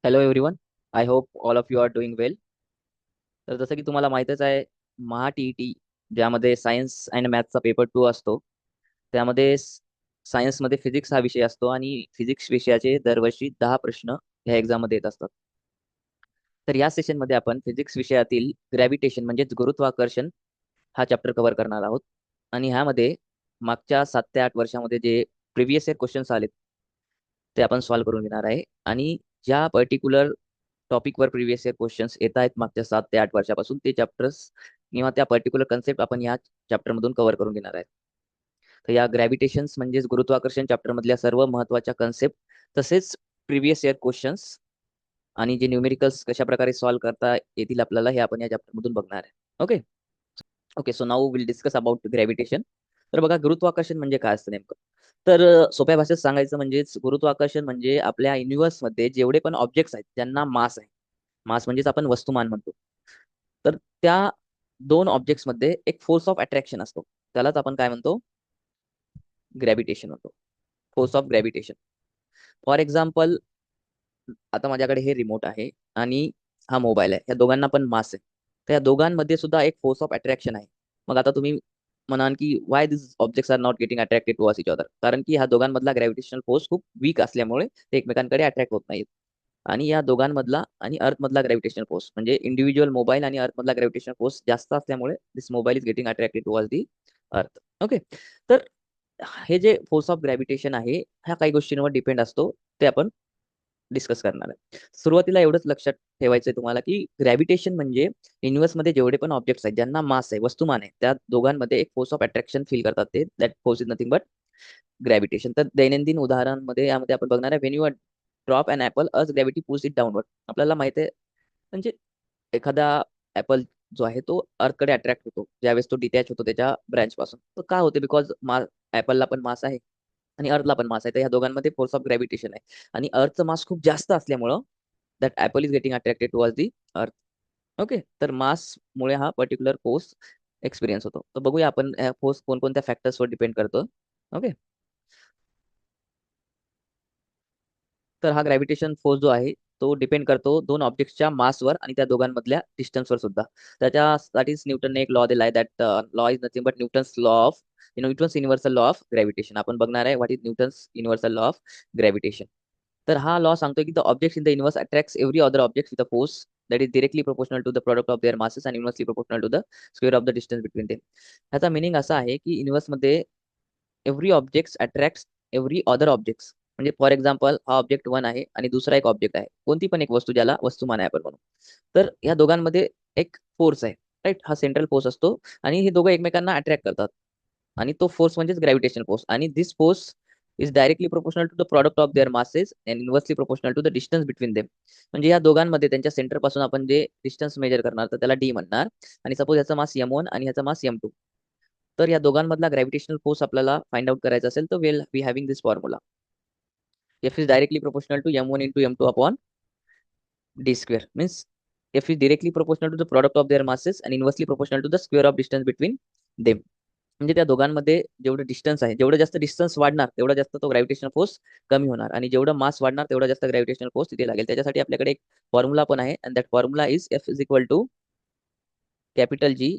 Hello everyone. I hope all of you are doing well. तर जसं की तुम्हाला माहीतच आहे, महा टी ज्यामध्ये सायन्स अँड मॅथचा पेपर 2 असतो, त्यामध्ये सायन्समध्ये फिजिक्स हा विषय असतो आणि फिजिक्स विषयाचे दरवर्षी 10 प्रश्न ह्या एक्झाममध्ये येत असतात. तर या सेशनमध्ये आपण फिजिक्स विषयातील ग्रॅव्हिटेशन म्हणजेच गुरुत्वाकर्षण हा चॅप्टर कव्हर करणार आहोत. आणि ह्यामध्ये मागच्या 7 ते 8 वर्षामध्ये जे प्रिव्हियस इयर क्वेश्चन्स आलेत ते आपण सॉल्व्ह करून घेणार आहे. आणि ज्या पर्टिक्युलर टॉपिकवर प्रिव्हियस इयर क्वेश्चन्स येत आहेत मागच्या 7 ते 8 वर्षापासून ते चॅप्टर्स किंवा त्या पर्टिक्युलर कन्सेप्ट आपण या चॅप्टरमधून कव्हर करून घेणार आहेत. तर या ग्रॅव्हिटेशन्स म्हणजेच गुरुत्वाकर्षण चॅप्टरमधल्या सर्व महत्त्वाच्या कन्सेप्ट तसेच प्रिव्हियस इयर क्वेश्चन्स आणि जे न्यूमेरिकल्स कशा प्रकारे सॉल्व्ह करता येतील आपल्याला हे आपण या चॅप्टरमधून बघणार आहे. Okay. Okay, so now will discuss about gravitation. तर बघा, गुरुत्वाकर्षण म्हणजे काय असतं नेमकं. तर सोप्या भाषेत सांगायचं म्हणजेच गुरुत्वाकर्षण म्हणजे आपल्या युनिव्हर्समध्ये जेवढे पण ऑब्जेक्ट्स आहेत ज्यांना मास आहे, मास म्हणजेच आपण वस्तुमान म्हणतो, तर त्या दोन ऑब्जेक्ट्स मध्ये एक फोर्स ऑफ अट्रॅक्शन असतो. त्यालाच आपण काय म्हणतो, ग्रॅव्हिटेशन म्हणतो, force of gravitation. For example, आता माझ्याकडे हे रिमोट आहे आणि हा मोबाईल आहे, या दोघांना पण मास आहे. तर या दोघांमध्ये सुद्धा एक फोर्स ऑफ अट्रॅक्शन आहे. मग आता तुम्ही म्हणाल की why this objects are not getting attracted to us each other, कारण की ह्या दोघांमधला ग्रॅव्हिटेशनल फोर्स खूप वीक असल्यामुळे ते एकमेकांकडे अट्रॅक्ट होत नाहीत. आणि या दोघांमधला आणि अर्थमधला ग्रॅव्हिटेशनल फोर्स म्हणजे इंडिव्हिज्युअल मोबाईल आणि अर्थमधला ग्रॅव्हिटेशनल फोर्स जास्त असल्यामुळे this mobile is getting attracted towards the earth. Okay. तर हे जे फोर्स ऑफ ग्रॅव्हिटेशन आहे, ह्या काही गोष्टींवर डिपेंड असतो, ते आपण डिस्कस करणार आहे. सुरुवातीला एवढंच लक्षात ठेवायचं आहे तुम्हाला की ग्रॅव्हिटेशन म्हणजे युनिव्हर्समध्ये जेवढे पण ऑब्जेक्ट्स आहेत ज्यांना मास आहे, वस्तुमान आहे, त्या दोघांमध्ये एक फोर्स ऑफ अट्रॅक्शन फील करतात. ते that force is nothing but gravitation. तर दैनंदिन उदाहरणांमध्ये यामध्ये आपण बघणार आहे, when you drop an apple earth gravity pulls it downward. आपल्याला माहिती आहे, म्हणजे एखादा ऍपल जो आहे तो अर्थकडे अट्रॅक्ट होतो ज्यावेळेस तो डिटॅच होतो त्याच्या ब्रँच पासून. तर का होते, बिकॉज ऍपलला पण मास आहे आणि अर्थला पण मास आहे, तर ह्या दोघांमध्ये फोर्स ऑफ ग्रॅव्हिटेशन आहे. आणि अर्थचं मास खूप जास्त असल्यामुळं that apple is getting attracted towards the earth. Okay. तर मासमुळे हा पर्टिक्युलर फोर्स एक्सपिरियन्स होतो. तर बघूया आपण फोर्स कोणकोणत्या फॅक्टर्सवर डिपेंड करतो. ओके. तर हा ग्रॅव्हिटेशन फोर्स जो आहे तो डिपेंड करतो दोन ऑब्जेक्ट्सच्या मासवर आणि त्या दोघांमधल्या डिस्टन्सवर सुद्धा. त्याच्यासाठीच न्यूटनने एक लॉ दिलाय, that law is nothing but Newton's law of Newton's universal law of gravitation. आपण बघणार आहे what is Newton's universal law of gravitation. तर हा लॉ सांगतो की the object in the universe attracts every other object with a force that is directly proportional to the product of their masses and inversely proportional to the square of the distance between them. ह्याचा meaning असा आहे की universe मध्ये every object attracts every other objects. म्हणजे for example, हा object 1 आहे आणि दुसरा एक ऑब्जेक्ट आहे, कोणती पण एक वस्तू ज्याला वस्तुमान आहे आपण म्हणू. तर या दोघांमध्ये एक फोर्स आहे, राईट. हा सेंट्रल फोर्स असतो आणि हे दोघं एकमेकांना अट्रॅक्ट करतात. आणि तो फोर्स म्हणजेच ग्रॅव्हिटेशनल फोर्स. आणि this force is directly proportional to the product of their masses and inversely proportional to the distance between them. म्हणजे या दोघांमध्ये त्यांच्या सेंटर पासून आपण जे डिस्टन्स मेजर करणार तर त्याला डी म्हणणार. आणि सपोज याचा मास M1 आणि ह्याचा मास M2, तर या दोघांमधला ग्रॅव्हिटेशनल फोर्स आपल्याला फाइंड आउट करायचा असेल तर well we having this formula. F is directly proportional to M1 into M2 upon D square. Means F is directly proportional to the product of their masses and inversely proportional to the square of distance between them. म्हणजे त्या दोघांमध्ये जेवढं distance आहे, जेवढं जास्त distance वाढणार तेवढा जास्त तो ग्रॅव्हिटेशनल फोर्स कमी होणार आणि जेवढं मास वाढणार तेवढा जास्त ग्रॅव्हिटेशनल फोर्स तिथे लागेल. त्याच्यासाठी आपल्याकडे एक फॉर्म्युला पण आहे, and that formula is F is equal to capital G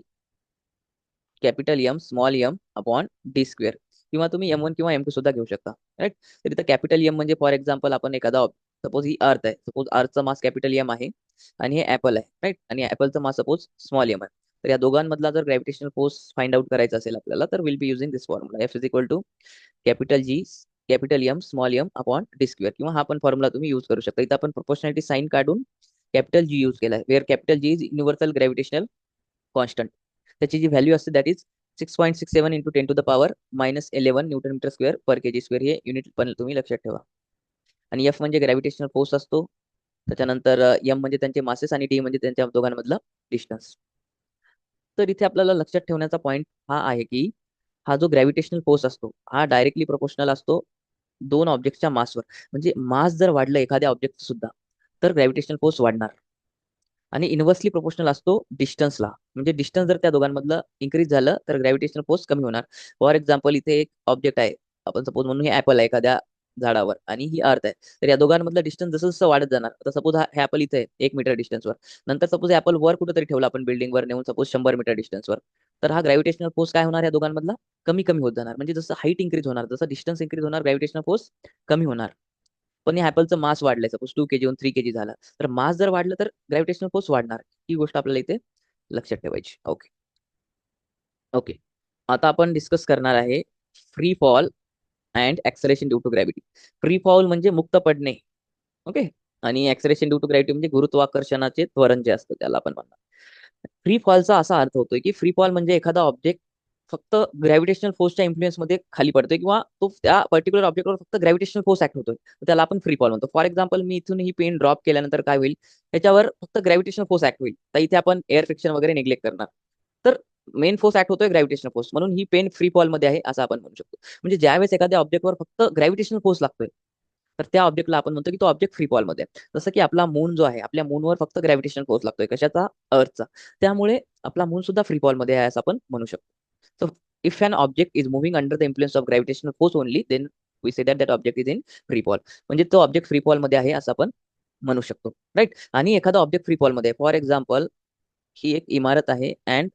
capital M small m upon D square. किंवा तुम्ही M1 किंवा M2 सुद्धा घेऊ शकता, राईट. तर इथं कॅपिटल M म्हणजे फॉर एक्झाम्पल आपण एखादा, सपोज ही अर्थ आहे, सपोज अर्थचा मास कॅपिटल M आहे आणि हे ऍपल आहे, राईट. आणि ऍपलचा मास सपोज स्मॉल m आहे. तर या दोघांमधला जर ग्रॅव्हिटेशनल फोर्स फाइंड आउट करायचा असेल आपल्याला तर will be using this formula F is equal to capital G capital M small m upon D square. किंवा हा पण फॉर्म्युला तुम्ही यूज करू शकता. इथं आपण प्रोपोर्शनॅलिटी साइन काढून कॅपिटल G यूज केलाय, where capital G is universal gravitational constant. त्याची जी व्हॅल्यू असते that is 6.67 into 10 to the power -11 newton metre square per KG square. हे युनिट पण तुम्ही लक्षात ठेवा. आणि F म्हणजे ग्रॅव्हिटेशनल फोर्स असतो. त्याच्यानंतर M म्हणजे त्यांचे मासेस आणि D म्हणजे त्यांच्या दोघांमधला डिस्टन्स. तर इथे आपल्याला लक्षात ठेवण्याचा पॉईंट हा आहे की हा जो ग्रॅव्हिटेशनल फोर्स असतो हा डायरेक्टली प्रोपोर्शनल असतो दोन ऑब्जेक्टच्या मासवर. म्हणजे मास जर वाढलं एखाद्या ऑब्जेक्ट सुद्धा तर ग्रॅव्हिटेशनल फोर्स वाढणार. आणि इन्व्हर्सली प्रोपोर्शनल असतो डिस्टन्सला. म्हणजे डिस्टन्स जर त्या दोघांमधलं इन्क्रीज झालं तर ग्रॅव्हिटेशनल फोर्स कमी होणार. फॉर एक्झाम्पल, इथे एक ऑब्जेक्ट आहे, आपण सपोज म्हणून हे ऍपल आहे एखाद्या झाडावर आणि ही अर्थ आहे. तर या दोघांमधलं डिस्टन्स जसं जसं वाढत जाणार, आता सपोज हा ऍपल इथे आहे 1 मीटर डिस्टन्सवर, नंतर सपोज ऍपल वर कुठेतरी ठेवला आपण बिल्डिंगवर नेऊन सपोज 100 मीटर डिस्टन्सवर, तर हा ग्रॅव्हिटेशनल फोर्स काय होणार या दोघांमधला कमी कमी होत जाणार. म्हणजे जसं हाईट इन्क्रीज होणार, जसं डिस्टन्स इन्क्रीज होणार, ग्रॅव्हिटेशनल फोर्स कमी होणार. पण या ऍपलचं मास वाढलंय, सपोज 2 kg वरून 3 kg झाला, तर मास जर वाढलं तर ग्रॅव्हिटेशनल फोर्स वाढणार. ही गोष्ट आपल्याला इथे लक्षात ठेवायची. Okay okay. आता आपण डिस्कस करणार आहे free fall and acceleration due to gravity. Free fall म्हणजे मुक्त पडणे. ओके. आणि ऍक्सलेरेशन ड्यू टू ग्रॅव्हिटी म्हणजे गुरुत्वाकर्षणाचे त्वरण जे असतं त्याला आपण म्हणणार. फ्री फॉलचा असा अर्थ होतोय की फ्री फॉल म्हणजे एखादा ऑब्जेक्ट फक्त ग्रॅव्हिटेशनल फोर्सच्या इन्फ्लुएन्स मध्ये खाली पडतोय, किंवा तो त्या पर्टिक्युलर ऑब्जेक्टवर फक्त ग्रॅव्हिटेशनल फोर्स ऍक्ट होतोय, तर त्याला आपण फ्री फॉल म्हणतो. फॉर एक्झाम्पल, मी इथून ही पेन ड्रॉप केल्यानंतर काय होईल, त्याच्यावर फक्त ग्रॅव्हिटेशनल फोर्स ऍक्ट होईल, तर इथे आपण एअर फ्रिक्शन वगैरे निग्लेक्ट करणार. तर मेन फोर्स ऍक्ट होतोय ग्रॅव्हिटेशनल फोर्स, म्हणून ही पेन फ्री फॉल मध्ये आहे असं आपण म्हणू शकतो. म्हणजे ज्यावेळेस एखाद्या ऑब्जेक्टवर फक्त ग्रॅव्हिटेशनल फोर्स लागतोय, तर त्या ऑब्जेक्टला आपण म्हणतो की तो ऑब्जेक्ट फ्री फॉल मध्ये आहे. जसं की आपला मून जो आहे, आपल्या मूनवर फक्त ग्रॅव्हिटेशनल फोर्स लागतोय, कशाचा, अर्थचा, त्यामुळे आपला मून सुद्धा फ्री फॉल मध्ये आहे असं आपण म्हणू शकतो. So if an object is moving under the influence of gravitational force only, then we say that that object is in free fall. म्हणजे तो ऑब्जेक्ट फ्री फॉल मध्ये आहे असं आपण म्हणू शकतो, राईट. आणि एखादा ऑब्जेक्ट फ्री फॉल मध्ये, फॉर एक्झाम्पल, ही एक इमारत आहे अँड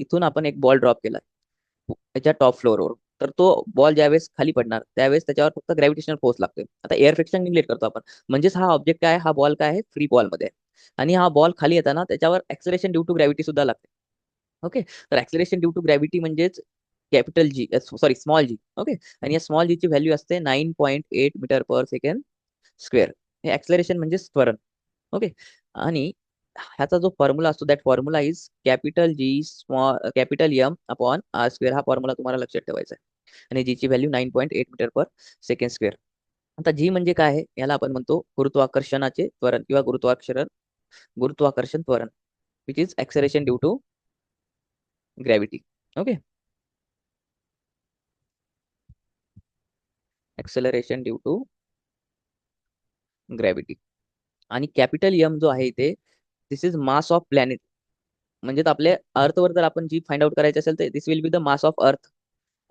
इथून आपण एक बॉल ड्रॉप केला त्याच्या टॉप फ्लोअरवर, तर तो बॉल ज्यावेळेस खाली पडणार त्यावेळेस त्याच्यावर फक्त ग्रॅव्हिटेशनल फोर्स लागतोय. आता एअर फ्रिक्शन निग्लेक्ट करतो आपण, म्हणजेच हा ऑब्जेक्ट काय, हा बॉल काय आहे, फ्री बॉल मध्ये आहे. आणि हा बॉल खाली येताना त्याच्यावर ऍक्सलेरेशन ड्यू टू ग्रॅव्हिटी सुद्धा लागते. ओके. तर ऍक्सलेरेशन ड्यू टू ग्रॅव्हिटी म्हणजेच कॅपिटल जी, सॉरी स्मॉल जी. ओके. आणि या स्मॉल जी ची व्हॅल्यू असते 9.8 मीटर पर सेकंड स्क्वेअर. हे ऍक्सलेरेशन म्हणजे त्वरण. ओके. आणि ह्याचा जो फॉर्म्युला असतो, that formula is capital G small capital M upon R square. हा फॉर्म्युला तुम्हाला लक्षात ठेवायचा आहे. आणि जी ची value 9.8 metre per second square. आता जी म्हणजे काय आहे, याला आपण म्हणतो गुरुत्वाकर्षणाचे त्वरण किंवा गुरुत्वाकर्षण त्वरण, which is acceleration due to gravity. Okay. Acceleration due to gravity. आणि कॅपिटल एम जो आहे इथे, this is mass of planet. म्हणजे आपल्या अर्थवर जर आपण जी फाइंड आउट करायची असेल तर this will be the mass of earth.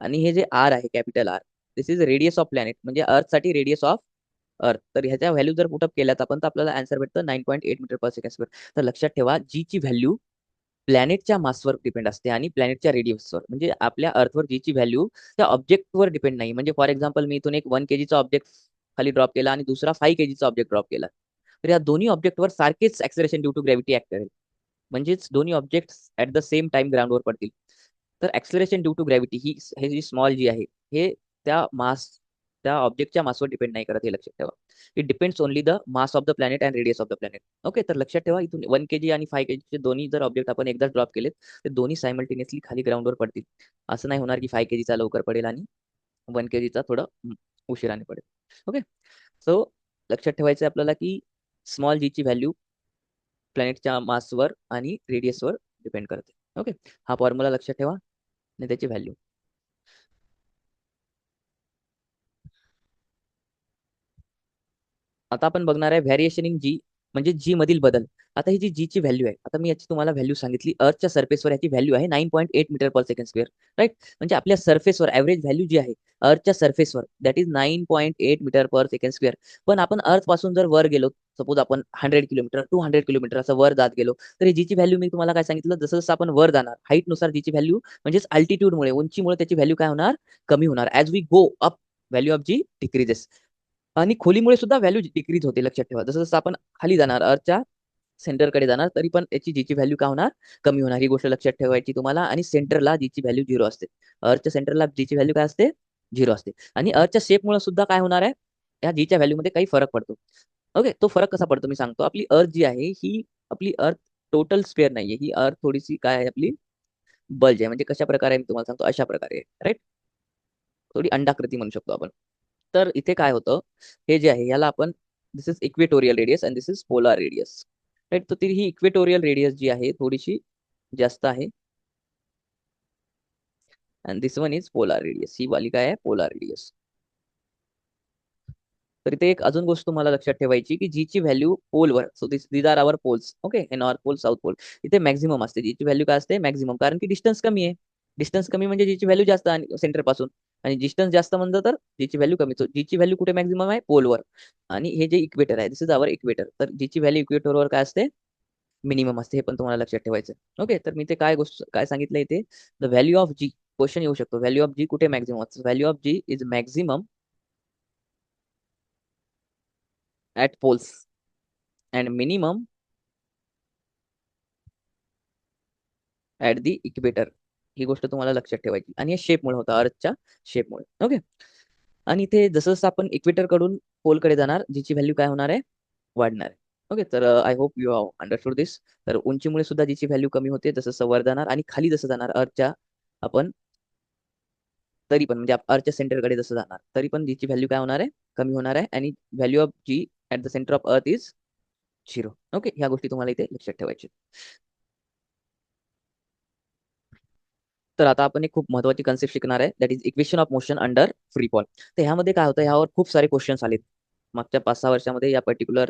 आणि हे जे आर आहे, capital R, this is radius of planet, म्हणजे अर्थ साठी रेडियस ऑफ अर्थ. तर ह्याच्या व्हॅल्यू जर पुटअप केल्यात आपण, तर आपल्याला आन्सर भेटतं 9.8 मीटर पर सेकंड स्क्वेअर. तर लक्षात ठेवा, जी ची व्हॅल्यू प्लॅनेटच्या मासवर डिपेंड असते आणि प्लॅनेटच्या रेडियसवर. म्हणजे आपल्या अर्थवर जी ची व्हॅल्यू त्या ऑब्जेक्टवर डिपेंड नाही. म्हणजे फॉर एक्झाम्पल, मी इथून एक 1 kg ऑब्जेक्ट खाली ड्रॉप केला आणि दुसरा 5 kg ऑब्जेक्ट ड्रॉप केला, तर या दोन्ही ऑब्जेक्टवर सारखेच ऍक्सलेरेशन ड्यू टू ग्रॅव्हिटी ऍक्ट करेल. म्हणजेच दोन्ही object at the same time ग्राउंडवर पडतील. तर ऍक्सलेरेशन ड्यू टू ग्रॅव्हिटी ही, हे जी स्मॉल जी आहे, हे त्या मास, त्या ऑब्जेक्टच्या मासवर डिपेंड नाही करत, हे लक्षात ठेवा. It depends only the mass of the planet and radius of the planet. Okay. तर लक्षात ठेवा, इथून 1 kg आणि 5 kg चे दोन्ही जर ऑब्जेक्ट आपण एकदा ड्रॉप केलेत, तर दोन्ही सायमल्टेनियसली खाली ग्राउंडवर पडतील. असं नाही होणार की 5 kg चा लवकर पडेल आणि 1 kg चा थोडं उशिराने पडेल. ओके. सो लक्षात ठेवायचं आपल्याला की स्मॉल जी ची व्हॅल्यू प्लॅनेटच्या मासवर आणि रेडियसवर डिपेंड करते. ओके. हा फॉर्म्युला लक्षात ठेवा आणि त्याची व्हॅल्यू. आता आपण बघणार आहे व्हॅरिएशन इन जी, म्हणजे जी मधील बदल. आता ही जी जी ची व्हॅल्यू आहे, आता मी याची तुम्हाला व्हॅल्यू सांगितली, अर्थच्या सरफेसवर याची व्हॅल्यू आहे 9.8 metre per second square, right. म्हणजे आपल्या सरफेसवर ऍव्हरेज व्हॅल्यू जी आहे अर्थच्या सरफेसवर, that is 9.8 metre per second square. पण आपण अर्थ पासून जर वर गेलो, सपोज आपण 100 किलोमीटर 200 किलोमीटर असं वर जात गेलो, तर जी ची व्हॅल्यू मी तुम्हाला काय सांगितलं, जसं जसं आपण वर जाणार हाईट नुसार जी ची व्हॅल्यू, म्हणजेच अल्टिट्यूडमुळे, उंचीमुळे त्याची व्हॅल्यू काय होणार, कमी होणार. As we go up, value of G decreases. आणि खोलीमुळे सुद्धा व्हॅल्यू डिक्रीज होते. लक्षात ठेवा, जसं जसं आपण खाली जाणार, अर्थच्या सेंटरकडे जाणार, तरी पण याची जीची व्हॅल्यू काय होणार, कमी होणार. ही गोष्ट लक्षात ठेवायची तुम्हाला. आणि सेंटरला जीची व्हॅल्यू 0 असते. अर्थच्या सेंटरला जीची व्हॅल्यू काय असते, 0 असते. आणि अर्थच्या शेपमुळे सुद्धा काय होणार आहे, या जीच्या व्हॅल्यू मध्ये काही फरक पडतो. ओके. तो फरक कसा पडतो मी सांगतो. आपली अर्थ जी आहे ही, आपली अर्थ टोटल स्पेअर नाहीये, ही अर्थ थोडीशी काय आहे, आपली बल्ज आहे. म्हणजे कशा प्रकारे मी तुम्हाला सांगतो, अशा प्रकारे, राईट. थोडी अंडाकृती म्हणू शकतो आपण. तर इथे काय होतं, हे जे आहे याला आपण, this is equatorial radius and this is polar radius, right. तर ही इक्वेटोरियल रेडियस जी आहे थोडीशी जास्त आहे, and this one is polar radius. ही वाली काय आहे, पोलार रेडियस. तर इथे एक अजून गोष्ट तुम्हाला लक्षात ठेवायची की जी ची व्हॅल्यू पोलवर, so these are our poles, okay, हे नॉर्थ पोल, साऊथ पोल, इथे मॅक्झिमम असते. जी ची व्हॅल्यू काय असते, मॅक्झिमम, कारण की डिस्टन्स कमी आहे. डिस्टन्स कमी म्हणजे जी ची व्हॅल्यू जास्त सेंटर पासून. आणि डिस्टन्स जास्त म्हणलं तर जीची व्हॅल्यू कमी. So जीची व्हॅल्यू कुठे मॅक्झिमम आहे? पोलवर. आणि हे जे इक्वेटर आहे, दिस इज आवर इक्वेटर. तर जीची व्हॅल्यू इक्वेटरवर काय असते? मिनिमम असते. हे पण तुम्हाला लक्षात ठेवायचं. ओके, तर मी ते काय गोष्ट काय सांगितलं इथे, the value of g. Question येऊ शकतो, व्हॅल्यू ऑफ जी कुठे मॅक्झिमम असते? Value of g is maximum at poles and minimum at the equator. ही गोष्ट तुम्हाला लक्षात ठेवायची. आणि हे शेपमुळे होतं, अर्थच्या शेपमुळे. ओके. आणि इथे जसं जसं आपण इक्वेटर कडून पोलकडे जाणार, जीची व्हॅल्यू काय होणार आहे? वाढणार आहे. ओके, तर I hope you have understood this. तर उंचीमुळे सुद्धा जीची व्हॅल्यू कमी होते, जसं जसं वर जाणार आणि खाली जसं जाणार अर्थच्या, आपण तरी पण म्हणजे अर्थच्या सेंटरकडे जसं जाणार तरी पण जीची व्हॅल्यू काय होणार आहे? कमी होणार आहे. आणि value of G at the centre of earth is 0. Okay, ह्या गोष्टी तुम्हाला इथे लक्षात ठेवायच्या. तर आता आपण एक खूप महत्वाची कन्सेप्ट शिकणार आहे, that is equation of motion under free fall. तर ह्यामध्ये काय होतं, ह्यावर खूप सारे क्वेश्चन्स आलेत. मागच्या 5-6 वर्षामध्ये या पर्टिक्युलर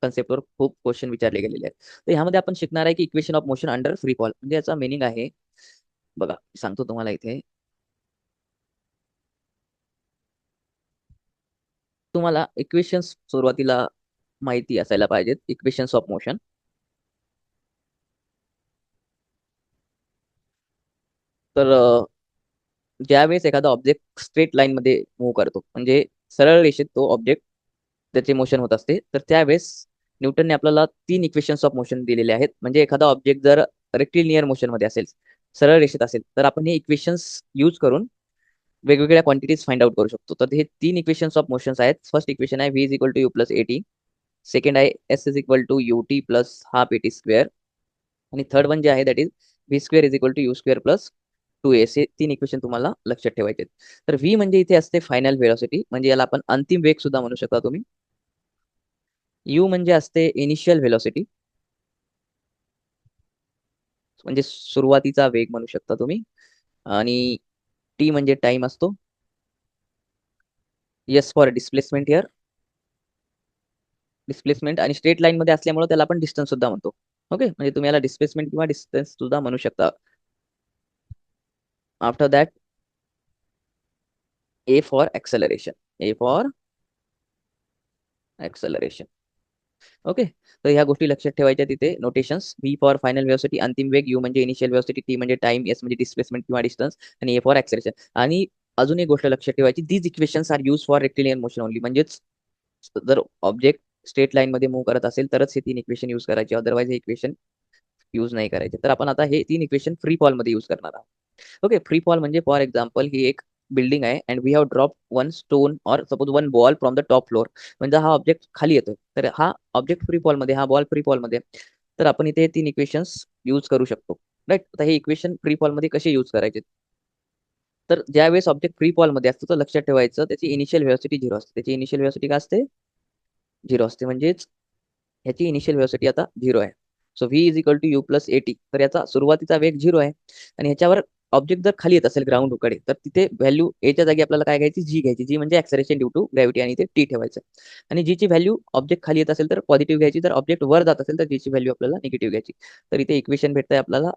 कन्सेप्टवर खूप क्वेश्चन विचारले गेलेले आहेत. तर ह्यामध्ये आपण शिकणार आहे की equation of motion under free fall म्हणजे याचा मिनिंग आहे, बघा सांगतो तुम्हाला इथे. तुम्हाला इक्वेशन्स सुरुवातीला माहिती असायला पाहिजेत, इक्वेशन्स ऑफ मोशन. तर ज्यावेळेस एखादा ऑब्जेक्ट स्ट्रेट लाईन मध्ये मूव्ह करतो, म्हणजे सरळ रेषेत तो ऑब्जेक्ट त्याचे मोशन होत असते, तर त्यावेळेस न्यूटनने आपल्याला 3 इक्वेशन्स ऑफ मोशन दिलेले आहेत. म्हणजे एखादा ऑब्जेक्ट जर रेक्टिलिनियर मोशन मध्ये असेल, सरळ रेषेत असेल, तर आपण हे इक्वेशन्स यूज करून वेगवेगळ्या क्वांटिटीज फाइंड आउट करू शकतो. तर हे 3 इक्वेशन्स ऑफ मोशन्स आहेत. फर्स्ट इक्वेशन आहे v is equal to you plus a t. Second आहे S is equal to U T plus half eighty square. आणि थर्ड वन जे आहे that is v square is equal to you square plus 2a. हे 3 equation तुम्हाला लक्षात ठेवायचे आहेत. तर व्ही म्हणजे इथे असते फायनल व्हेलॉसिटी, म्हणजे याला आपण अंतिम वेग सुद्धा म्हणू शकता तुम्ही. यू म्हणजे असते इनिशियल व्हेलॉसिटी, म्हणजे सुरुवातीचा वेग म्हणू शकता तुम्ही. आणि टी म्हणजे टाइम असतो. S for displacement here, displacement. आणि स्ट्रेट लाईन मध्ये असल्यामुळे त्याला आपण डिस्टन्स सुद्धा म्हणतो. ओके, म्हणजे तुम्ही याला डिस्प्लेसमेंट किंवा डिस्टन्स सुद्धा म्हणू शकता. After that A for acceleration, A for acceleration. Okay, तर ह्या गोष्टी लक्षात ठेवायच्या तिथे notations. V for final velocity अंतिम वेग, यू म्हणजे इनिशियल व्हेलॉसिटी, टी म्हणजे टाइम, एस म्हणजे डिस्प्लेसमेंट किंवा डिस्टन्स, आणि ए फॉर एक्सेलरेशन. आणि अजून एक गोष्ट लक्षात ठेवायची, these equations are use for rectilinear motion only. म्हणजेच जर ऑब्जेक्ट स्ट्रेट लाईन मध्ये मूव्ह करत असेल तरच हे 3 इक्वेशन यूज करायचे, अदरवाइज हे इक्वेशन यूज नाही करायचे. तर आपण आता हे 3 इक्वेशन फ्री फॉल मध्ये यूज करणार आहोत. ओके, फ्री फॉल म्हणजे फॉर एक्झाम्पल ही एक बिल्डिंग आहे and we have drop one stone or suppose one ball from the top floor. म्हणजे हा ऑब्जेक्ट खाली येतोय, तर हा ऑब्जेक्ट फ्री फॉल मध्ये, हा बॉल फ्री फॉल मध्ये. तर आपण इथे 3 इक्वेशन्स यूज करू शकतो. राईट, आता हे इक्वेशन फ्री फॉल मध्ये कसे यूज करायचे? तर ज्यावेळेस ऑब्जेक्ट फ्री फॉल मध्ये असतो तर लक्षात ठेवायचं त्याची इनिशियल व्हेलॉसिटी 0 असते. त्याची इनिशियल व्हेलॉसिटी काय असते? 0 असते. म्हणजेच ह्याची इनिशियल व्हेलॉसिटी आता 0 आहे. So V is equal to you plus A T. तर याचा सुरुवातीचा वेग 0 आहे. आणि ह्याच्यावर ऑब्जेक्ट जर खाली येत असेल ग्राउंड कडे, तर तिथे व्हॅल्यू एच्या जागी आपल्याला काय घ्यायची? जी घ्यायची. जी म्हणजे ऍक्सलेरेशन ड्यू टू ग्रॅव्हिटी, आणि इथे टी ठेवायचं. आणि जीची व्हॅल्यू ऑब्जेक्ट खाली येत असेल तर पॉझिटिव्ह घ्यायची, जर ऑब्जेक्ट वर जात असेल तर जीची व्हॅल्यू आपल्याला निगेटिव्ह घ्यायची. तर इथे इक्वेशन भेटतंय आपल्याला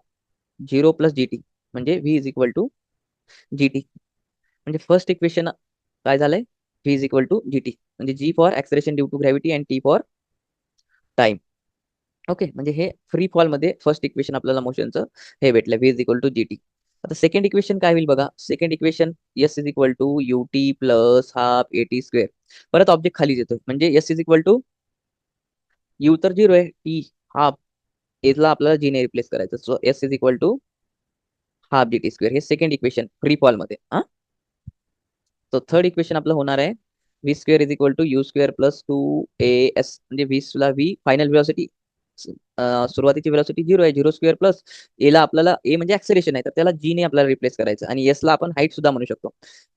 0 प्लस जी टी, म्हणजे v is equal to g t. म्हणजे फर्स्ट इक्वेशन काय झालंय? V is equal to g t, म्हणजे g for acceleration due to gravity and t for time. Okay, म्हणजे हे फ्री फॉल मध्ये फर्स्ट इक्वेशन आपल्याला मोशनचं हे भेटलं, v is equal to g t. आता सेकंड इक्वेशन काय होईल बघा. Second equation s is equal to U T plus half A T square. परत ऑब्जेक्ट खालीच येतोय, म्हणजे S is equal to U तर 0 आहे, टी हाफ, एला आपल्याला जी ने रिप्लेस करायचं. So S is equal to half G T square. हे सेकंड इक्वेशन फ्री फॉल मध्ये. हा, तो थर्ड इक्वेशन आपलं होणार आहे V square is equal to you square plus 2as. म्हणजे व्ही फायनल व्हेलॉसिटी, सुरुवातीची व्हेलॉसिटी 0 आहे, 0 स्क्वेअर प्लस एला आपल्याला, ए म्हणजे ऍक्सेलरेशन आहे तर त्याला जी ने आपल्याला रिप्लेस करायचं. आणि एस ला आपण हाईट सुद्धा म्हणू शकतो.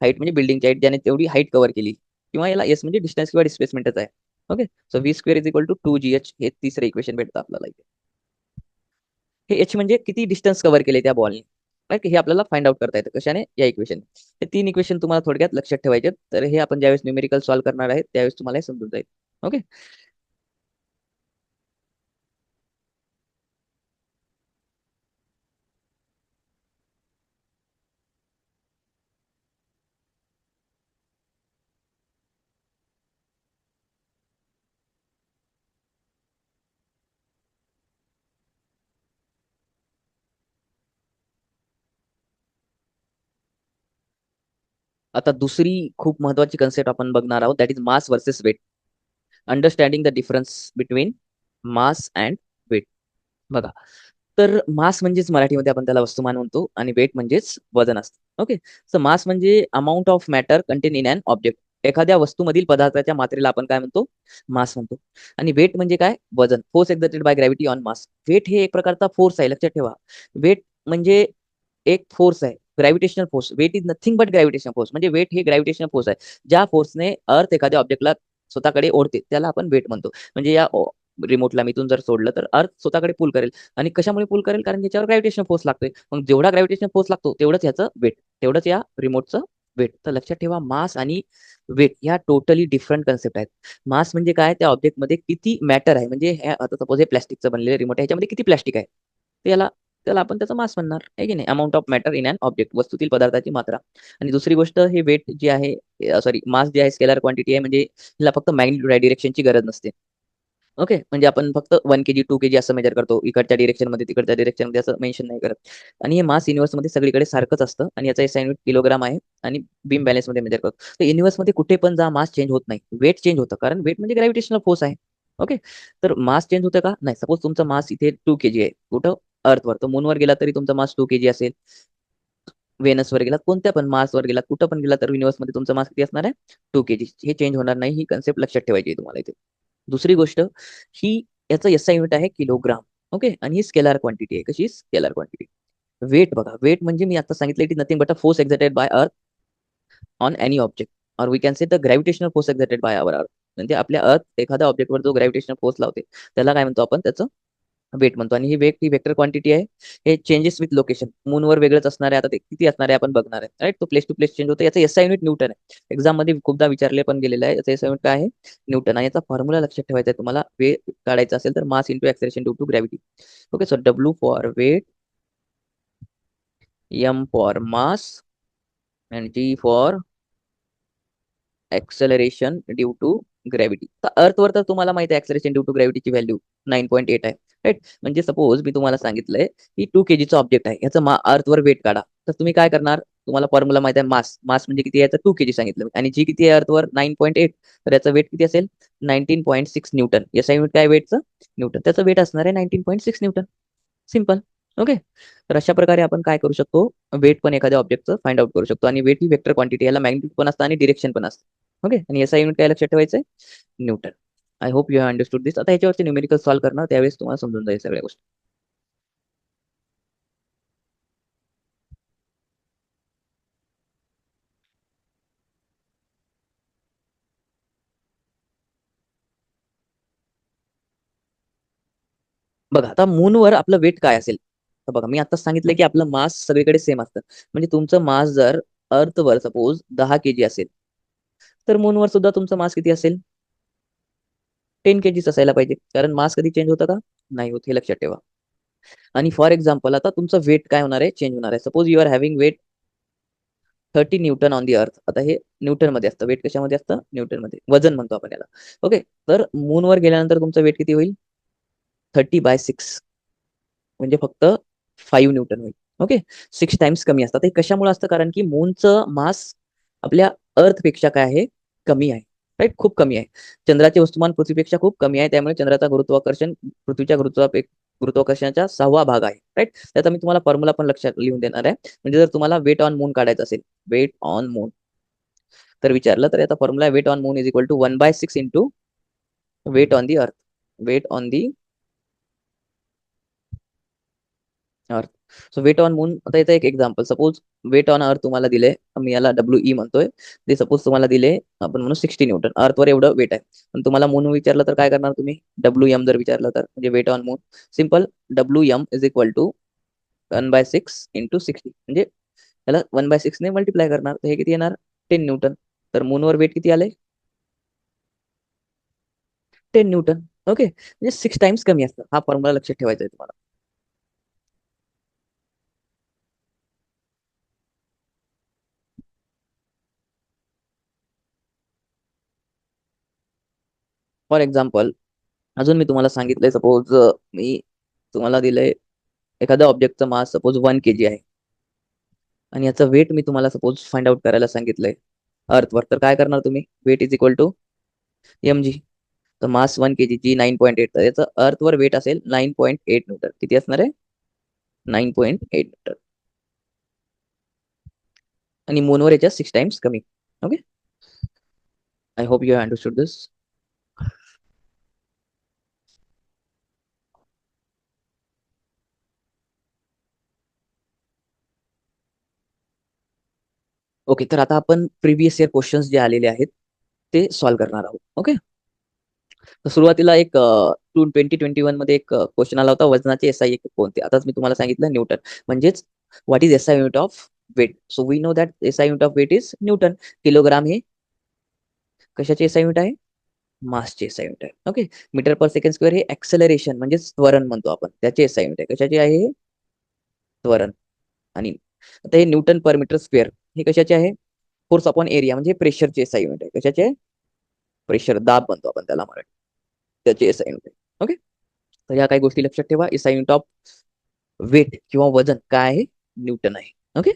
हाईट म्हणजे बिल्डिंगची हाईट, ज्याने तेवढी हाईट कव्हर केली. किंवा याला एस म्हणजे डिस्टन्स किंवा डिस्प्लेसमेंटच आहे. Okay, so V square is equal to 2gh. हे तिसरं इक्वेशन भेटतं आपल्याला इथे. हे एच म्हणजे किती डिस्टन्स कव्हर केले त्या बॉलने. राईट, हे आपल्याला फाइंड आउट करता येतं कशाने? या इक्वेशन. हे 3 इक्वेशन तुम्हाला थोडक्यात लक्षात ठेवायचे. तर हे आपण ज्यावेळेस न्यूमेरिकल सॉल्व्ह करणार आहे त्यावेळेस तुम्हाला हे समजून जाईल. ओके, आता दुसरी खूप महत्वाची कन्सेप्ट आपण बघणार आहोत, that is mass versus weight. Understanding the difference between mass and weight. बघा, तर मास म्हणजेच मराठीमध्ये आपण त्याला वस्तुमान म्हणतो आणि वेट म्हणजेच वजन असतं. ओके, सो मास म्हणजे amount of matter contain in an object. एखाद्या वस्तूमधील पदार्थाच्या मात्रेला आपण काय म्हणतो? मास म्हणतो. आणि वेट म्हणजे काय? वजन. Force exerted by gravity on mass. Weight हे एक प्रकारचा फोर्स आहे, लक्षात ठेवा. वेट म्हणजे एक फोर्स आहे, gravitational force. Weight is nothing but gravitational force. म्हणजे वेट हे ग्रॅव्हिटेशनल फोर्स आहे. ज्या फोर्सने अर्थ एखाद्या ऑब्जेक्टला स्वतःकडे ओढते त्याला आपण वेट म्हणतो. म्हणजे या रिमोटला मी इथून जर सोडलं तर अर्थ स्वतःकडे पुल करेल. आणि कशामुळे पुल करेल? कारण याच्यावर ग्रॅव्हिटेशनल फोर्स लागतोय. मग जेवढा ग्रॅव्हिटेशनल फोर्स लागतो तेवढंच याचं वेट, तेवढंच या रिमोटचं वेट. तर लक्षात ठेवा, मास आणि वेट ह्या टोटली डिफरंट कन्सेप्ट आहेत. मास म्हणजे काय? त्या ऑब्जेक्टमध्ये किती मॅटर आहे. म्हणजे आता सपोज हे प्लॅस्टिकचं बनलेलं रिमोट आहे, ह्याच्यामध्ये किती प्लॅस्टिक आहे, तर याला त्याला आपण त्याचा मास म्हणणार आहे की नाही. Amount of matter in an object, वस्तूतील पदार्थाची मात्रा. आणि दुसरी गोष्ट, हे वेट जे आहे, सॉरी, मास जे आहे स्केलर क्वांटिटी आहे. म्हणजे हिला फक्त मॅग्निट्यूड डायरेक्शनची गरज नसते. ओके, म्हणजे आपण फक्त 1 kg 2 kg असं मेजर करतो, इकडच्या डिरेक्शन मध्ये तिकडच्या डिरेक्शन मध्ये असं मेन्शन नाही करत. आणि हे मास युनिव्हर्स मध्ये सगळीकडे सारखंच असतं आणि याचा एसआय युनिट किलोग्राम आहे. आणि बीम बॅलन्स मध्ये मेजर करतो. तर युनिव्हर्स मध्ये कुठे पण जा, मास चेंज होत नाही, वेट चेंज होतं. कारण वेट म्हणजे ग्रॅव्हिटेशनल फोर्स आहे. ओके, तर मास चेंज होतं का? नाही. सपोज तुमचा मास इथे 2 kg आहे, कुठं? अर्थवर. तर मूनवर गेला तरी तुमचा मास 2 kg असेल. वेनसवर गेलात, कोणत्या पण मार्सवर गेलात, कुठं पण गेला तर युनिव्हर्समध्ये तुमचा मास किती असणार आहे? 2 kg. हे चेंज होणार नाही. ही कन्सेप्ट लक्षात ठेवायची आहे तुम्हाला इथे. दुसरी गोष्ट, ही याचं एसआय युनिट आहे किलोग्राम. ओके, आणि ही स्केलर क्वांटिटी आहे. कशी? Scalar quantity. वेट बघा, वेट म्हणजे मी आता सांगितलं, it is nothing but a force exerted by earth on any object, और we can say the gravitational force exerted by our earth. म्हणजे आपल्या अर्थ एखाद्या ऑब्जेक्टवर जो ग्रॅव्हिटेशनल फोर्स लावते त्याला काय म्हणतो आपण? त्याचं वेट म्हणतो. आणि ही वेट ही वेक्टर क्वांटिटी आहे. हे चेंजेस विथ लोकेशन. मूनवर वेगळंच असणार आहे, आता ते किती असणार आहे आपण बघणार आहे. राईट, तो प्लेस टू प्लेस चेंज होतो. याचं एसआय युनिट न्यूटन आहे. एक्झाम मध्ये खूपदा विचारले पण गेलेलं आहे. याचं एसआय युनिट काय आहे? न्यूटन. आणि याचा फॉर्म्युला लक्षात ठेवायचा आहे तुम्हाला. वेट काढायचा असेल तर mass into acceleration due to gravity. Okay, so W for weight, M for mass, and G for acceleration due to gravity. तर अर्थवर तर तुम्हाला माहिती आहे ऍक्सेलरेशन ड्यू टू ग्रॅव्हिटीची व्हॅल्यू 9.8 आहे. राईट, म्हणजे सपोज मी तुम्हाला सांगितलंय की 2 kg ऑब्जेक्ट आहे, ह्याचं अर्थवर वेट काढा. तर तुम्ही काय करणार? तुम्हाला फॉर्म्युला माहिती आहे, मास. मास म्हणजे किती आहे? तर 2 kg सांगितलं मी. आणि जी किती आहे अर्थवर? 9.8. तर याचं वेट किती असेल? 19.6 न्यूटन. याचा युनिट काय वेटचं? न्यूटन. त्याचं वेट असणार आहे 19.6 न्यूटन. सिम्पल. ओके, तर अशा प्रकारे आपण काय करू शकतो? वेट पण एखाद्या ऑब्जेक्टचं फाइंड आउट करू शकतो. आणि वेट ही वेक्टर क्वांटिटी, याला मॅग्निट्यूड पण असतं आणि डिरेक्शन पण असतं. ओके, आणि याचा युनिट काय लक्षात ठेवायचं? Newton. I hope you have understood this. आता याच्यावरती न्यूमेरिकल सॉल्व्ह करणार, त्यावेळेस तुम्हाला समजून जाईल सगळ्या गोष्टी. बघा, आता मूनवर आपलं वेट काय असेल? तर बघा, मी आता सांगितलं की आपलं मास सगळीकडे सेम असतं. म्हणजे तुमचं मास जर अर्थवर सपोज 10 kg असेल, तर मूनवर सुद्धा तुमचं मास किती असेल? 10 kg असायला पाहिजे. कारण मास कधी चेंज होतं का? नाही होत, हे लक्षात ठेवा. आणि फॉर एक्झाम्पल, आता तुमचं वेट काय होणार आहे? चेंज होणार आहे. Suppose you are having weight 30 newton on the earth. आता हे न्यूटन मध्ये असतं. वेट कशामध्ये असतं? न्यूटन मध्ये. वजन म्हणतो आपण याला. ओके, तर मूनवर गेल्यानंतर तुमचं वेट किती होईल? 30/6. म्हणजे फक्त 5 न्यूटन होईल. ओके, 6 टाइम्स कमी असतात. हे कशामुळे असतं? कारण की मूनचं मास आपल्या अर्थपेक्षा काय आहे? कमी आहे. राईट, खूप कमी आहे. चंद्राचे वस्तुमान पृथ्वीपेक्षा खूप कमी आहे. त्यामुळे चंद्राचा गुरुत्वाकर्षण पृथ्वीच्या गुरुत्वाकर्षणाचा 6वा भाग आहे. राईट, त्याचा मी तुम्हाला फॉर्म्युला पण लक्षात लिहून देणार आहे. म्हणजे जर तुम्हाला वेट ऑन मून काढायचं असेल, वेट ऑन मून तर विचारलं, तर याचा फॉर्म्युला आहे weight on moon is equal to 1/6 into weight on the earth. Weight on the अर्थ. सो वेट ऑन मून, आता याचं एक example, suppose weight on earth तुम्हाला दिले, मी याला डब्ल्यू म्हणतोय. ते सपोज तुम्हाला दिले, आपण म्हणू 60 न्यूटन. अर्थवर एवढं वेट आहे. पण तुम्हाला मून विचारलं तर काय करणार तुम्ही? डब्ल्यू जर विचारलं तर, म्हणजे weight on moon, simple, W is equal to 1/6 into 60. म्हणजे याला 1/6 ने मल्टिप्लाय करणार, तर हे किती येणार? 10 न्यूटन. तर मूनवर वेट किती आले? 10 न्यूटन. ओके, म्हणजे 6 टाइम्स कमी असतं. हा फॉर्म्युला लक्षात ठेवायचा आहे तुम्हाला. फॉर एक्झाम्पल, अजून मी तुम्हाला सांगितलंय, सपोज मी तुम्हाला दिलंय एखाद्या ऑब्जेक्टचं मास सपोज 1 kg आहे. आणि याचं वेट मी तुम्हाला सपोज फाइंड आउट करायला सांगितलंय अर्थवर, तर काय करणार तुम्ही? Weight is equal to mg. तर मास 1 kg, जी 9.8, तर याचं अर्थवर वेट असेल 9.8 न्यूटन. किती असणार आहे? 9.8 न्यूटन. आणि मूनवर याच्या 6 टाइम्स कमी. Okay, I hope you have understood this. Okay, तर आता आपण प्रिव्हियस इयर क्वेश्चन्स जे आलेले आहेत ते सॉल्व्ह करणार आहोत. ओके, तर सुरुवातीला एक 2021 मध्ये एक क्वेश्चन आला होता, वजनाचे एसआय कोणते? आताच मी तुम्हाला सांगितलं न्यूटन. म्हणजेच what is SI unit of weight? So we know that SI unit of weight is newton. Kilogram हे कशाचे एसआय युनिट आहे? मासचे एसआय युनिट आहे. Okay, metre per second square हे ऍक्सेलरेशन म्हणजे त्वरण म्हणतो आपण, त्याचे एसआय युनिट आहे. कशाचे आहे? त्वरण. आणि आता हे न्यूटन पर मीटर स्क्वेअर हे कशाचे आहे? फोर्स अपॉन एरिया म्हणजे प्रेशरचे एसआय युनिट आहे. कशाचे? प्रेशर, दाब म्हणतो आपण त्याला मराठी, त्याचे एसआय युनिट आहे. ओके, तर या काही गोष्टी लक्षात ठेवा. एसआय युनिट ऑफ वेट किंवा वजन काय आहे? न्यूटन आहे. ओके,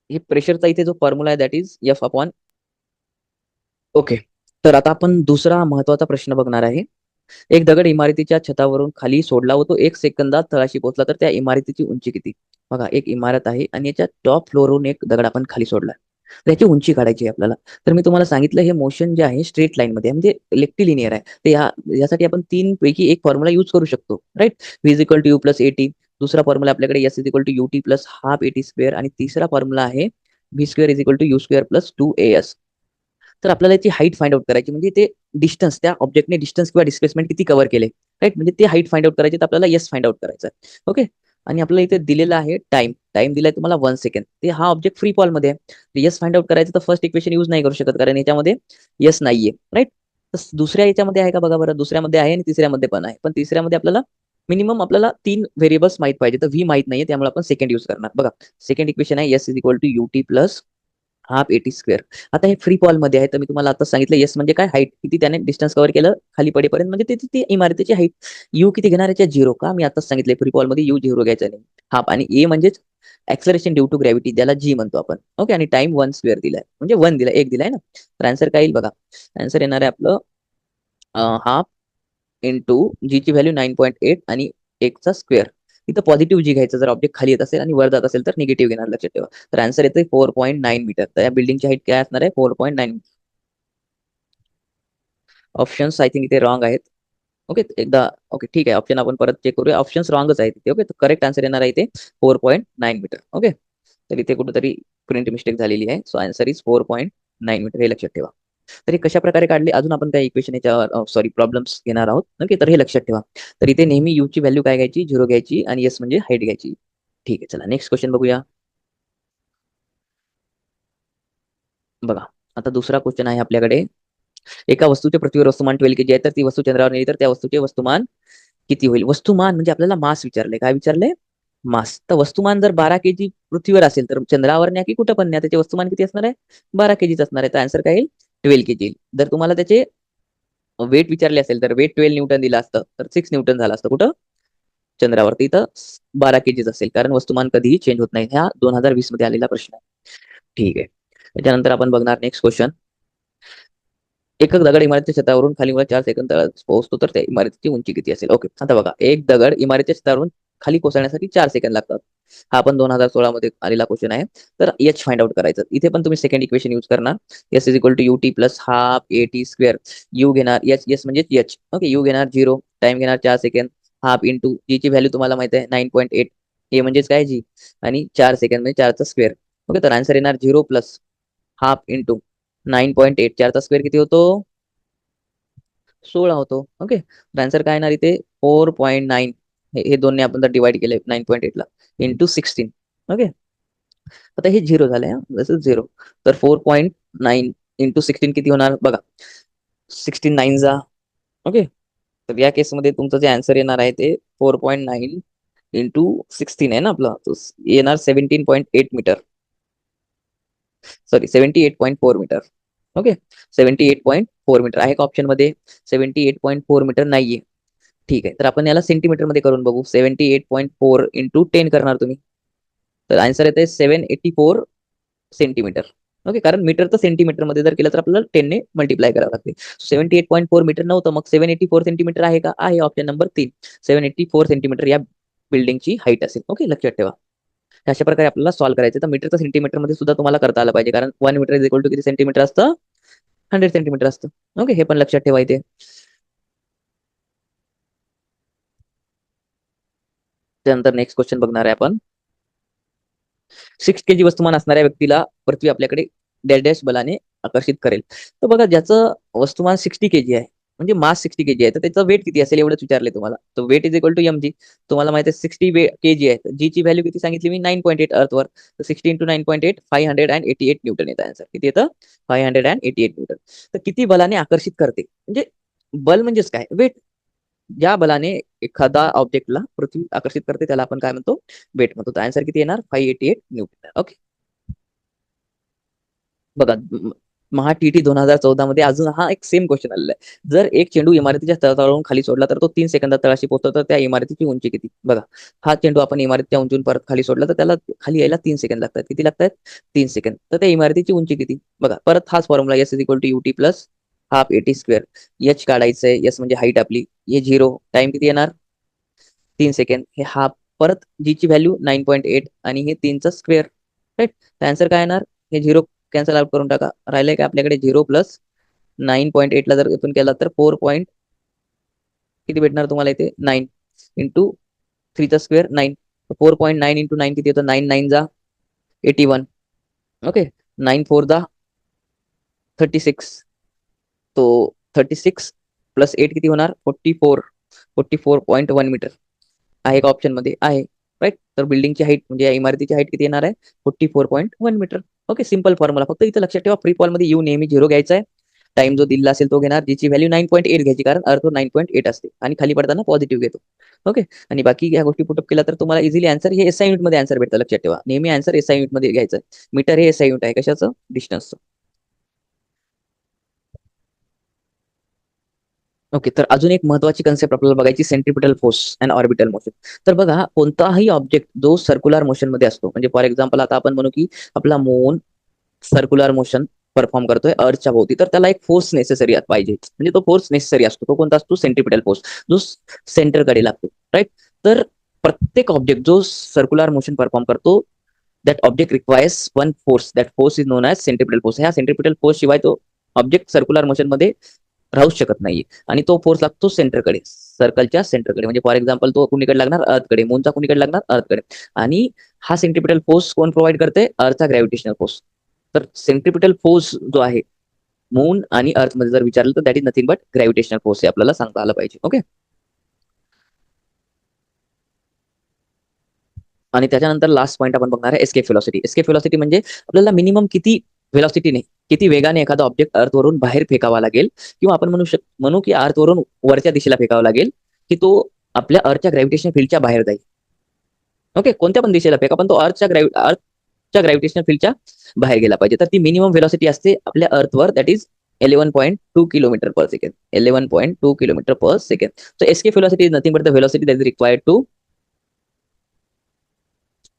हे प्रेशरचा इथे जो फॉर्म्युला आहे that is F upon. Okay, तर आता आपण दुसरा महत्वाचा प्रश्न बघणार आहे. एक दगड इमारतीच्या छतावरून खाली सोडला व तो 1 सेकंदात तळाशी पोहोचला तर त्या इमारतीची उंची किती? बघा, एक इमारत आहे आणि याच्या टॉप फ्लोअरवरून एक दगड आपण खाली सोडला, त्याची उंची काढायची आहे आपल्याला. तर मी तुम्हाला सांगितलं हे मोशन जे आहे स्ट्रेट लाईन मध्ये म्हणजे लेफ्टिलिनियर आहे. तर यासाठी आपण 3 पैकी एक फॉर्म्युला यूज करू शकतो, right? V is equal to you plus A T. दुसरा फॉर्म्युला आपल्याकडे S is equal to U T plus half eighty square. आणि तिसरा फॉर्म्युला आहे V square is equal to you square plus 2as. तर आपल्याला याची हाईट फाइंड आउट करायची, म्हणजे ते डिस्टन्स, त्या ऑब्जेक्टने डिस्टन्स किंवा डिस्प्लेसमेंट किती कव्हर केले, राईट? म्हणजे ते हाईट फाइंड आउट करायची, तर आपल्याला एस फाइंड आउट करायचा आहे. ओके, आणि आपल्याला इथे दिलेला आहे टाइम. टाइम दिलाय तुम्हाला 1 सेकंड. ते हा ऑब्जेक्ट फ्री फॉल मध्ये आहे. एस फाइंड आउट करायचं तर फर्स्ट इक्वेशन यूज नाही करू शकत, कारण याच्यामध्ये एस नाहीये, राईट? तर दुसऱ्या याच्यामध्ये आहे का बघा बरं. दुसऱ्यामध्ये आहे आणि तिसऱ्यामध्ये पण आहे. पण तिसऱ्यामध्ये आपल्याला मिनिमम आपल्याला 3 व्हेरिएबल्स माहित पाहिजे, तर व्ही माहित नाहीये, त्यामुळे आपण सेकंड यूज करणार. बघा, सेकंड इक्वेशन आहे S is equal to U T plus half eighty square. आता हे फ्री फॉल मध्ये आहे, तर मी तुम्हाला आता सांगितलं येस म्हणजे काय? हाईट किती त्याने डिस्टन्स कव्हर केलं खाली पडेपर्यंत, म्हणजे त्याची ती इमारतीची हाईट. यू किती घेणार याच्या? 0 का? मी आताच सांगितलंय फ्री फॉल मध्ये यू 0 घ्यायचा नाही. हाफ. आणि ए म्हणजेच ऍक्सलरेशन ड्यू टू ग्रॅव्हिटी, ज्याला जी म्हणतो आपण. ओके, आणि टाइम 1 स्क्वेअर दिलाय, म्हणजे 1 दिलाय, 1 दिलाय ना. तर आन्सर काय येईल बघा? आन्सर येणार आहे आपलं हाफ इंटू जी ची व्हॅल्यू 9.8 आणि 1 चा स्क्वेअर. इथं पॉझिटिव्ह जी घ्यायचं जर ऑब्जेक्ट खाली येत असेल आणि वर जात असेल तर निगेटिव्ह घेणार, लक्षात ठेवा. तर आन्सर येतोय 4.9 मीटर. तर या बिल्डिंगची हाईट काय असणार आहे? 4.9. ऑप्शन्स आय थिंक इथे रॉंग आहेत. ओके, एकदा. ओके, ठीक आहे, ऑप्शन आपण परत चेक करूया. ऑप्शन्स रॉंगच आहेत इथे. ओके, तर करेक्ट आन्सर येणार आहे इथे 4.9 मीटर. ओके, तर इथे कुठेतरी प्रिंट मिस्टेक झालेली आहे. सो आन्सर इज 4.9 मीटर, हे लक्षात ठेवा. तर हे कशा प्रकारे काढले? अजून आपण काही इक्वेशन याच्यावर सॉरी प्रॉब्लेम्स घेणार आहोत. ओके, तर हे लक्षात ठेवा. तर इथे नेहमी यू ची व्हॅल्यू काय घ्यायची? 0 घ्यायची. आणि एस म्हणजे हाईट घ्यायची. ठीक आहे, चला नेक्स्ट क्वेश्चन बघूया. बघा, आता दुसरा क्वेश्चन आहे आपल्याकडे. एका वस्तूचे पृथ्वीवर वस्तुमान 12 केजी आहे, तर ती वस्तू चंद्रावर नेली तर त्या वस्तूचे वस्तुमान किती होईल? वस्तुमान म्हणजे आपल्याला मास विचारले. काय विचारले? मास. तर वस्तुमान जर 12 केजी पृथ्वीवर असेल तर चंद्रावर न्या की कुठं पण न्या, त्याचे वस्तुमान किती असणार आहे? 12 केजीच असणार आहे. तर आन्सर काय येईल? 12 केजी. जर तुम्हाला त्याचे वेट विचारले असेल तर वेट 12 न्यूटन दिलं असतं, तर 6 न्यूटन झालं असतं कुठं? चंद्रावरती. इथं 12 केजीच असेल, कारण वस्तुमान कधीही चेंज होत नाही. हा 2020 मध्ये आलेला प्रश्न आहे. ठीक आहे, त्याच्यानंतर आपण बघणार नेक्स्ट क्वेश्चन. एक दगड इमारतीच्या छतावरून खाली वर 4 सेकंद पोहोचतो तर त्या इमारतीची उंची किती असेल? ओके, आता बघा, एक दगड इमारतीच्या छतावरून खाली कोसळण्यासाठी 4 सेकंद लागतात. हा पण 2016 मध्ये आलेला क्वेश्चन आहे. तर एच फाइंड आउट करायचं. इथे पण तुम्ही सेकंड इक्वेशन यूज करणार. S is equal to U T plus half A T square. U घेणार एच, एस म्हणजे एच. ओके, यू घेणार 0, टाइम घेणार 4 सेकंद, हाफ इंटू जी ची व्हॅल्यू तुम्हाला माहिती आहे 9.8. ए म्हणजेच काय? जी. आणि 4 सेकंद म्हणजे 4 चा स्क्वेअर. ओके, तर आन्सर येणार 0 प्लस हाफ इंटू 9.8. 4 चा स्क्वेअर किती होतो? 16 होतो. ओके, तर आन्सर काय येणार इथे? 4.9. हे दोन्ही आपण जर डिवाइड केले 9.8 ला इंटू 16. ओके, आता हे 0 झालंय. दिस इज 0. तर 4.9 इंटू 16 किती होणार बघा? 16 9 जा. ओके, तर या केसमध्ये तुमचं जे आन्सर येणार आहे ते 4.9 इंटू 16 आहे ना आपलं, तो येणार 17.8 metre. Sorry, 78.4 metre. Okay, 78.4 metre आहे का ऑप्शन मध्ये? 78.4 मीटर नाहीये. ठीक आहे, तर आपण याला सेंटीमीटर मध्ये करून बघू. 78.4 इंटू 10 करणार तुम्ही, तर आन्सर येते 784 सेंटीमीटर. ओके, कारण मीटर तर सेंटीमीटर मध्ये जर केलं तर आपल्याला 10 ने मल्टिप्लाय करावं लागते. 78.4 मीटर नव्हतं, मग 784 सेंटीमीटर आहे का? आहे. ऑप्शन नंबर 3, 784 सेंटीमीटर या बिल्डिंगची हाईट असेल. ओके, लक्षात ठेवा. अशा प्रकारे आपल्याला सॉल्व्ह करायचं. तर मीटरचं सेंटीमीटर मध्ये सुद्धा तुम्हाला करता आलं पाहिजे, कारण 1 मीटर इज इक्वल टू किती सेंटीमीटर असतं? 100 सेंटीमीटर असतं. ओके, हे पण लक्षात ठेवा इथे. त्यानंतर नेक्स्ट क्वेश्चन बघणार आहे आपण. 6 केजी वस्तुमान असणाऱ्या व्यक्तीला पृथ्वी आपल्याकडे डॅश डॅश बलाने आकर्षित करेल. तर बघा, ज्याचं वस्तुमान 60 केजी आहे, म्हणजे मास 60 केजी आहे, तर त्याचं वेट किती असेल एवढंच विचारले तुम्हाला. तर weight is equal to mg. तुम्हाला माहिती आहे 60 केजी आहे, तर जी ची व्हॅल्यू किती सांगितली मी? 9.8 अर्थवर. तर 60 इंटू 9.8 588 न्यूटन येतं आन्सर. किती येतं? 588 न्यूटन. तर किती बलाने आकर्षित करते, म्हणजे बल म्हणजेच काय? वेट. ज्या बलाने एखादा ऑब्जेक्टला पृथ्वी आकर्षित करते त्याला आपण काय म्हणतो? वेट म्हणतो. तर आन्सर किती येणार? 588 न्यूटन. ओके, बघा, महा टी 2014 मध्ये अजून हा एक सेम क्वेश्चन आलेला आहे. जर एक चेंडू इमारतीच्या तळागाळावरून खाली सोडला तर तो 3 सेकंदात तळाशी पोहोचतो, तर त्या इमारतीची उंची किती? बघा, हा चेंडू आपण इमारतीच्या उंचीवरून परत खाली सोडला तर त्याला खाली यायला 3 सेकंद लागतात. किती लागतात? 3 सेकंद. तर त्या इमारतीची उंची किती? बघा, परत हाच formula S is equal to U T plus half eighty square. H काढायचं आहे. एस म्हणजे हाईट आपली, हे 0. टाइम किती येणार? 3 सेकंड. हे हाफ, परत जी ची व्हॅल्यू 9.8 आणि हे 3चा स्क्वेअर. राईट. आन्सर काय येणार? हे 0 कॅन्सल आउट करून टाका. राहिलंय काय आपल्याकडे? 0 प्लस 9.8 ला जर इथून केला तर 4 पॉईंट किती भेटणार तुम्हाला इथे? 9 इंटू 3चा स्क्वेअर 9. 4.9 इंटू 9 किती येतं? 9 9 जा 81. ओके, 9 4 जा 36. तो 36 प्लस 8 किती होणार? 44. 44.1 मीटर आहे का ऑप्शन मध्ये? आहे. राईट. तर बिल्डिंगची हाईट म्हणजे या इमारतीची हाईट किती येणार आहे? 44.1 मीटर. Okay, simple formula. फक्त इथं लक्षात ठेवा, फ्री फॉल मध्ये यू नेहमी 0 घ्यायचा आहे. टाइम जो दिला असेल तो घेणार. जीची व्हॅल्यू 9.8 घ्यायची, कारण अर्थ 9.8 असते आणि खाली पडताना पॉझिटिव्ह घेतो. ओके, आणि बाकी या गोष्टी पुटअप केला तर तुम्हाला इझिली आन्सर हे एसआय युनिट मध्ये आन्सर भेटतं. लक्षात ठेवा, नेहमी आन्सर एसआय युनिट मध्ये घ्यायचं. मीटर हे एसआय युनिट आहे. कशाचं? डिस्टन्सचं. ओके, तर अजून एक महत्वाची कन्सेप्ट आपल्याला बघायची, centripetal force and orbital motion. तर बघा, कोणताही ऑब्जेक्ट जो सर्क्युलर मोशन मध्ये असतो, म्हणजे फॉर एक्झाम्पल आता आपण म्हणू की आपला मून सर्क्युलर मोशन परफॉर्म करतोय अर्थच्या भोवती, तर त्याला एक फोर्स नेसेसरी पाहिजे. म्हणजे तो फोर्स नेसेसरी असतो. तो कोणता असतो? सेंट्रिपिटल फोर्स, जो सेंटरकडे लागतो. राईट. तर प्रत्येक ऑब्जेक्ट जो सर्क्युलर मोशन परफॉर्म करतो, that object requires one force. That force is non as centripetal force. ह्या सेंट्रिपिटल फोर्स शिवाय तो ऑब्जेक्ट सर्क्युलर मोशन मध्ये राहूच शकत नाहीये. आणि तो फोर्स लागतो सेंटरकडे, सर्कलच्या सेंटरकडे. म्हणजे फॉर एक्झाम्पल तो कुणीकडे लागणार? अर्थकडे. मूनचा कुणीकडे लागणार? अर्थकडे. आणि हा सेंट्रिपिटल फोर्स कोण प्रोव्हाइड करते? अर्थचा ग्रॅव्हिटेशनल फोर्स. तर सेंट्रिपिटल फोर्स जो आहे मून आणि अर्थ मध्ये जर विचारलं तर that is nothing but gravitational force, हे आपल्याला सांगता आलं पाहिजे. ओके, आणि त्याच्यानंतर लास्ट पॉईंट आपण बघणार आहे एस्केप व्हेलॉसिटी. एस्केप व्हेलॉसिटी म्हणजे आपल्याला मिनिमम किती व्हेलॉसिटीने, किती वेगाने एखादा ऑब्जेक्ट अर्थवरून बाहेर फेकावा लागेल, किंवा आपण म्हणू की अर्थवरून वरच्या दिशेला फेकावा लागेल, की तो आपल्या अर्थच्या ग्रॅव्हिटेशन फील्डच्या बाहेर जाईल. ओके, कोणत्या पण दिशेला फेका, पण तो अर्थच्या ग्रॅव्हिटेशनल फील्डच्या बाहेर गेला पाहिजे. तर ती मिनिमम व्हेलॉसिटी असते आपल्या अर्थवर, that is 11.2 kilometre per second. 11.2 kilometre per second. So escape velocity is nothing but the velocity that is required to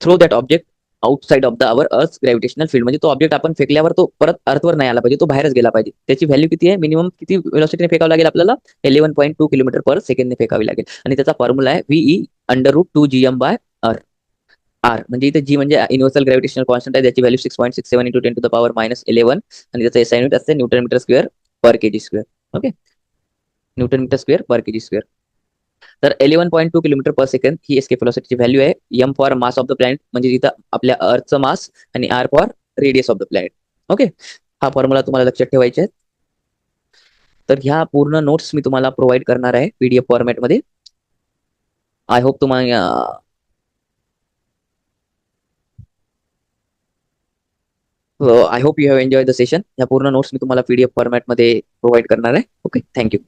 throw that object outside of the our earth gravitational field. म्हणजे तो object आपण फेकल्यावर तो परत अर्थवर नाही आला पाहिजे, तो बाहेरच गेला पाहिजे. त्याची व्हॅल्यू किती आहे? मिनिमम किती व्हेलॉसिटीने फेकावं लागेल आपल्याला? 11.2 किलोमीटर पर सेकंडने फेकावी लागेल. आणि त्याचा फॉर्म्युला आहे v e under root 2 GM by R. R म्हणजे इथे जी म्हणजे युनिव्हर्सल ग्रॅव्हिटेशनल कॉन्स्टंट आहे, त्याची value 6.67 into 10 to the power -11. आणि त्याचा एसआय युनिट असते newton metre square per KG square. Okay, newton metre square per KG square. तर 11.2 kilometre per second ही एस्केप व्हेलॉसिटीची व्हॅल्यू आहे. M for mass of the planet, म्हणजे जिथं आपल्या अर्थचं मास, आणि R for radius of the planet. Okay, हा फॉर्म्युला तुम्हाला लक्षात ठेवायचा आहे. तर ह्या पूर्ण नोट्स मी तुम्हाला प्रोव्हाइड करणार आहे पीडीएफ फॉर्मॅटमध्ये. आय होप तुम्हाला I hope you have enjoy the session. या पूर्ण नोट्स मी तुम्हाला पीडीएफ फॉर्मॅटमध्ये प्रोव्हाइड करणार आहे. Okay, thank you.